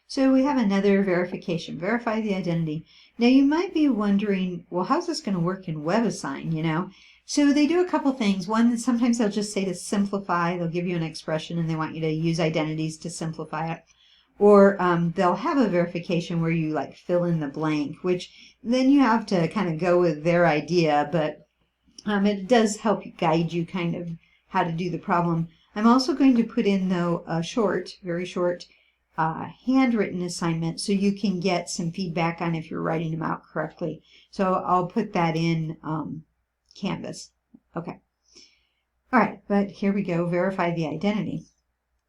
So we have another verification, verify the identity. Now you might be wondering, well, how's this going to work in WebAssign, you know? So they do a couple things. One, sometimes they'll just say to simplify, they'll give you an expression and they want you to use identities to simplify it. Or they'll have a verification where you like fill in the blank, which then you have to kind of go with their idea, but it does help guide you kind of how to do the problem. I'm also going to put in, though, a short, very short, handwritten assignment so you can get some feedback on if you're writing them out correctly. So I'll put that in Canvas. Okay. All right, but here we go, verify the identity.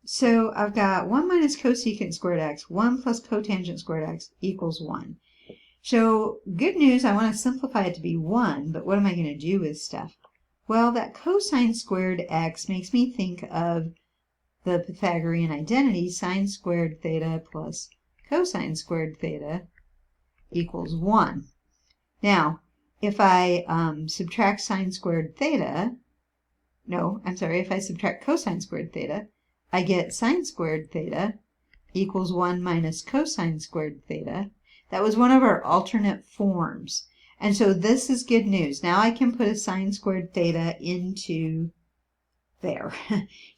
So I've got 1 minus cosecant squared x, 1 plus cotangent squared x equals 1. So good news, I want to simplify it to be 1, but what am I going to do with stuff? Well, that cosine squared x makes me think of the Pythagorean identity, sine squared theta plus cosine squared theta equals 1. Now, if I subtract sine squared theta, if I subtract cosine squared theta, I get sine squared theta equals 1 minus cosine squared theta. That was one of our alternate forms. And so this is good news. Now I can put a sine squared theta into there.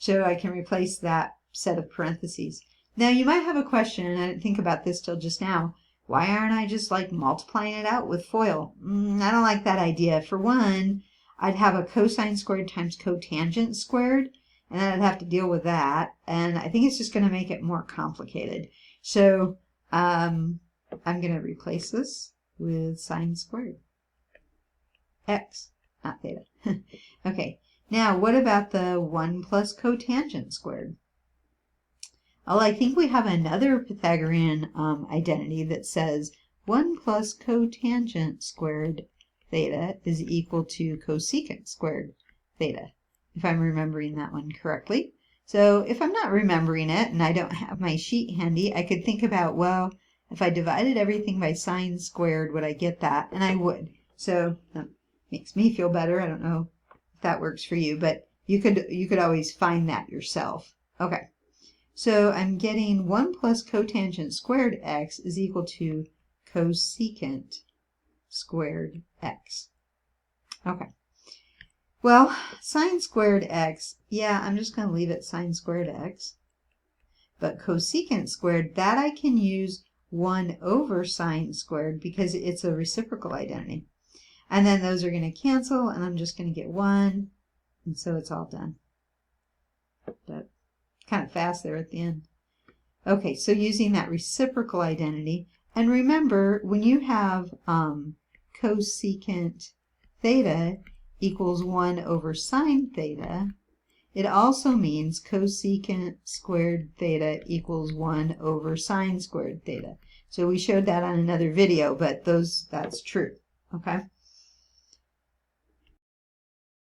So I can replace that set of parentheses. Now you might have a question, and I didn't think about this till just now. Why aren't I just like multiplying it out with FOIL? I don't like that idea. For one, I'd have a cosine squared times cotangent squared, and then I'd have to deal with that. And I think it's just going to make it more complicated. So I'm going to replace this with sine squared x, not theta. Okay, now what about the 1 plus cotangent squared? Well, I think we have another Pythagorean identity that says 1 plus cotangent squared theta is equal to cosecant squared theta, if I'm remembering that one correctly. So if I'm not remembering it and I don't have my sheet handy, I could think about, well, if I divided everything by sine squared, would I get that? And I would. So that makes me feel better. I don't know if that works for you, but you could always find that yourself. Okay. So I'm getting 1 plus cotangent squared x is equal to cosecant squared x. Okay. Well, sine squared x, yeah, I'm just going to leave it sine squared x. But cosecant squared, that I can use 1 over sine squared because it's a reciprocal identity. And then those are going to cancel, and I'm just going to get 1, and so it's all done. But kind of fast there at the end. Okay, so using that reciprocal identity, and remember, when you have cosecant theta equals 1 over sine theta, it also means cosecant squared theta equals 1 over sine squared theta. So we showed that on another video, but that's true. Okay.